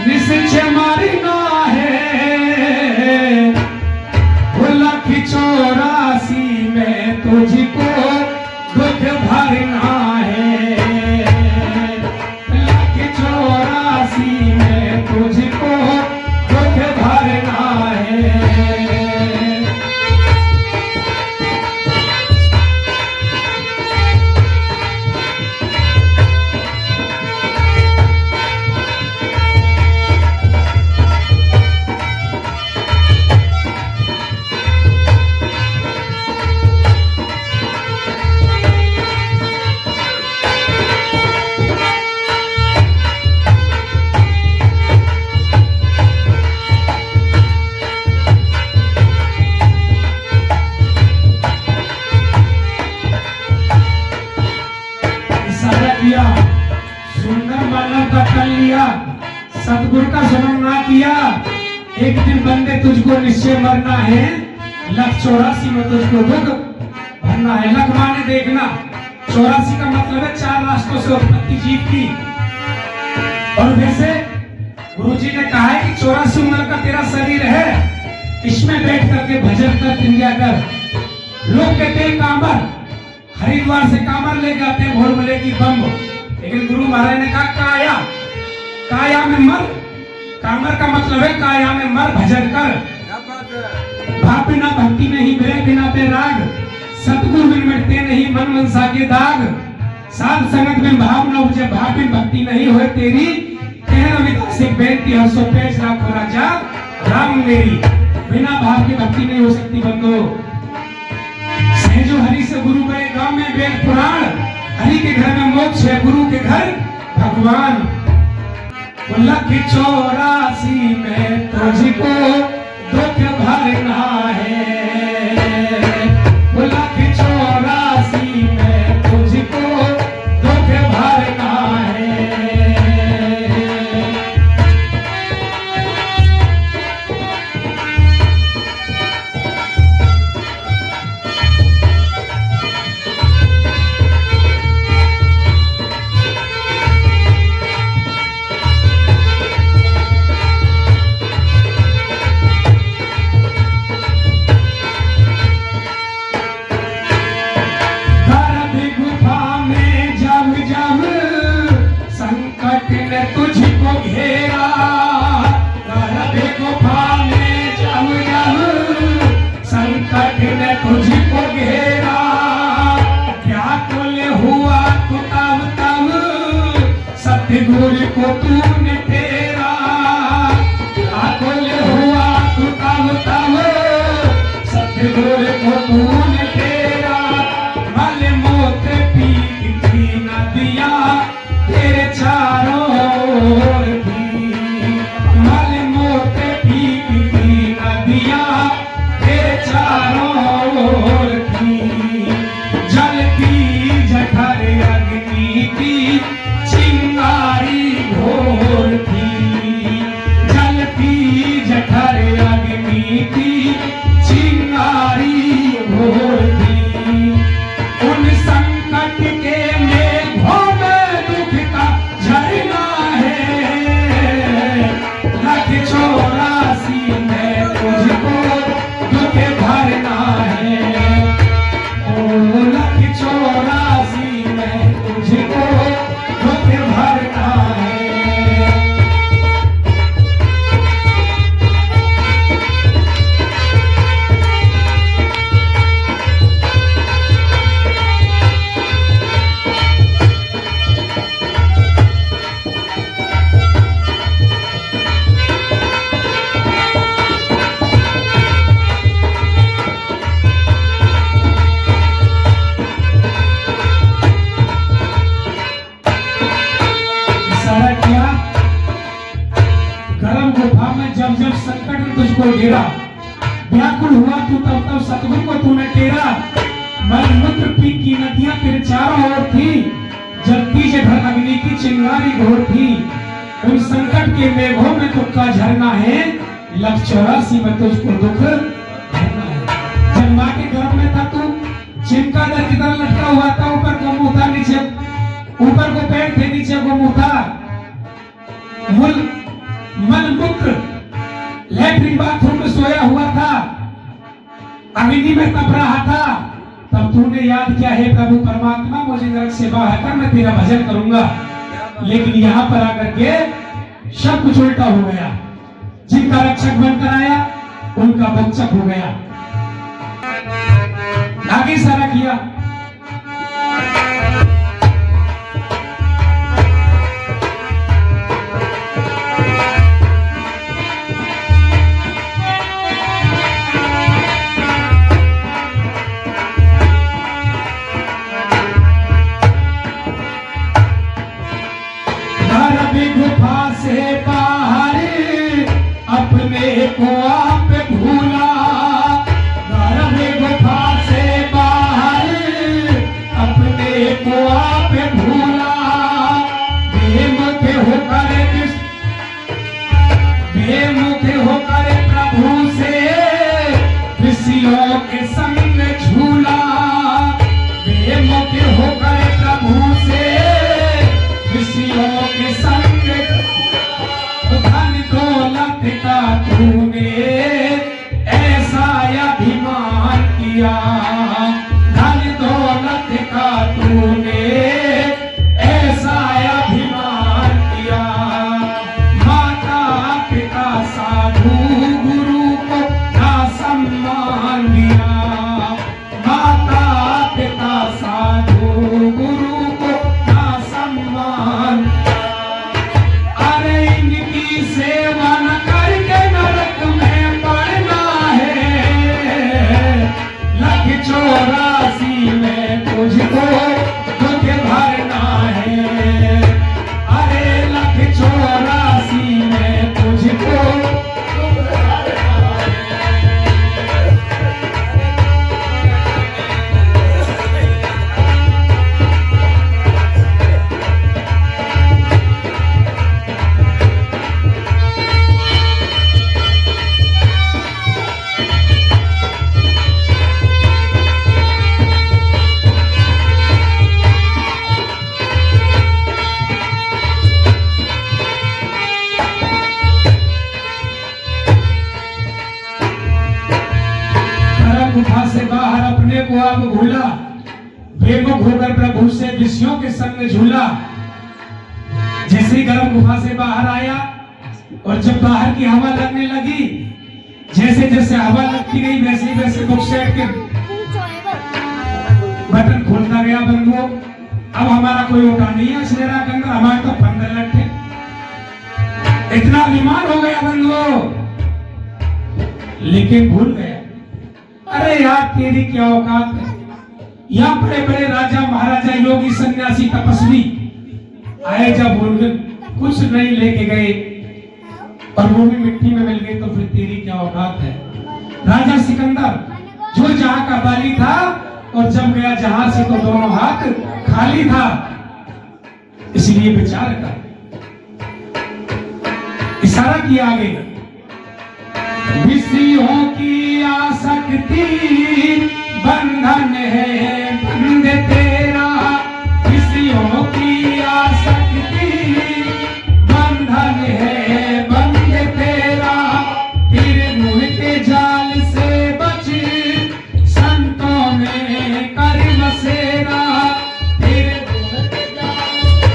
निश्चय मारना है, वो 184 में तुझको दुख भरना है, 184 में तुझको दुख भरना है। सुंदर मानव का तन लिया, सतगुरु का जन्म ना किया। एक दिन बंदे तुझको निश्चय मरना है, 184 में तुझको दुख भरना है। लख माने देखना, 84 का मतलब है 4 रास्तों से उत्पत्ति जीव की। और वैसे गुरुजी ने कहा है कि 84 उम्र का तेरा शरीर है, इसमें बैठ करके भजन कर, क्रिया कर। लोग कहते हैं कांवर, हरिद्वार से कांवर ले जाते हैं भोर भले की बम, लेकिन गुरु महाराज ने कहा काया, काया में मर। कांवर का मतलब है काया में मर, भजन कर। भाव बिना भक्ति नहीं, मेरे बिना बेराग, सतगुरु बिन मिटते नहीं मन मनसा के दाग। साध संगत में भाव न उपजे, भाव बिन भक्ति नहीं होए तेरी। कहना विदासिक बेनती है, सो पेश राखो राजा राम मेरी। बिना भाव की भक्ति नहीं हो सकती बंदो। जो हरि से गुरु गए गांव में वेद पुराण, हरि के घर में मोक्ष है, गुरु के घर भगवान। 184 में तुझको दुख भरना है, 184 में तुझको दुख भरना है। तुझको घेरा गर्भ गुफा में, जब जब संकट ने तुझको घेरा, व्याकुल हुआ तू तब तब सतगुरु को तूने तेरा। व्याकुल हुआ तू तब तब सतगुरु को तूने तेरा। मल मूत्र पीती नदिया तेरे चारों ओर थी, मल मूत्र पीती नदियां तेरे चारों ओर थी। जलती जठर अग्नि की चिंगारी घोर थी, जलती जठर अग्नि की चिंगारी घोर थी। उन संकट के मेघों में दुख का झरना है, 184 में तुझको दुख भरना है, 184 में तुझको दुख भरना है। गरम गुफा में जब जब संकट ने तुझको घेरा, व्याकुल हुआ तू तब तब सतगुरु को तूने तेरा। मलमूत्र पी की नदियां तेरे चारों ओर थी, जलती जठर अग्नि की चिंगारी घोर थी। उन संकट के मेघों में दुख का झरना है, 184 में तुझको दुख भरना है। जब माँ के गर्भ में था तू चिमका दर की तरह लटका हुआ था, ऊपर को मुंह था, नीचे ऊपर को पेट थे, नीचे को मुंह था। लैट्रिन बाथरूम में सोया हुआ था, अग्नि में तप रहा था, तब तूने याद किया, हे प्रभु परमात्मा मुझे नरक से बाहर कर, मैं तेरा भजन करूंगा। लेकिन यहाँ पर आकर के सब कुछ उल्टा हो गया। जिनका रक्षक बनकर आया उनका भक्षक हो गया। आगे सारा किया। गुफा से बाहर अपने को आप भूला, गर्भ गुफा से बाहर अपने को आप भूला। बेमुख होकर प्रभु से ऋषियों के संग झूला, बेमुख होकर प्रभु से ऋषियों के संग। धन दौलत का तूने ऐसा अभिमान किया, धन दौलत का तूने ऐसा अभिमान किया। माता पिता साधु गुरु को ना सम्मान दिया, माता पिता साधु गुरु को ना सम्मान। अरे इनकी सेवा न करके नरक में पड़ना है, लख 84 में तुझको दुख भरना है। अरे लख 84 में तुझको दुख भरना है। गुफा से बाहर अपने को आप भूला, बेमुख होकर प्रभु से ऋषियों के संग झूला। जैसे ही गर्भ गुफा से बाहर आया और जब बाहर की हवा लगने लगी, जैसे जैसे हवा लगती गई वैसे वैसे बुक सेट के बटन खोलता गया बंधुओं। अब हमारा कोई उठा नहीं है शेरा के अंदर, हमारे तो 15 लट थे। इतना बीमार हो गया बंधुओं, लेकिन भूल गया। अरे यार तेरी क्या औकात है। यहाँ बड़े बड़े राजा महाराजा योगी सन्यासी तपस्वी आए, जब उन्हें कुछ नहीं लेके गए और वो भी मिट्टी में मिल गए, तो फिर तेरी क्या औकात है। राजा सिकंदर जो जहां का बाली था और जब गया जहां से तो दोनों हाथ खाली था। इसलिए विचार कर, इशारा किया आगे, ऋषियों की आसक्ति बंधन है बंद तेरा, ऋषियों की आसक्ति बंधन है बंद तेरा। त्रिगुण के जाल से बच संतों में कर बसेरा, त्रिगुण के जाल से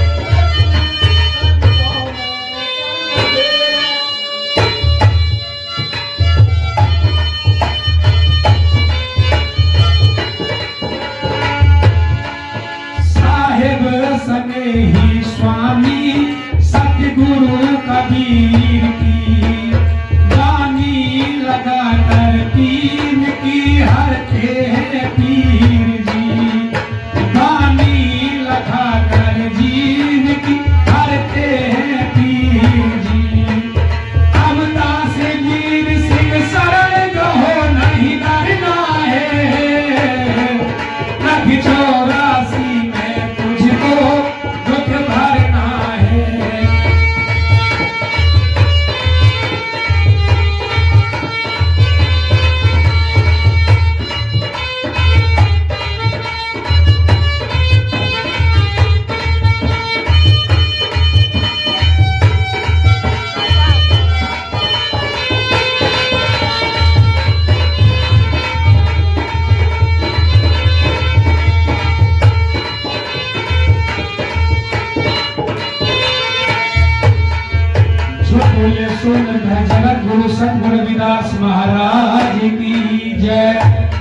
सो निर्भय जगत गुरु सतगुरु रविदास महाराज की जय।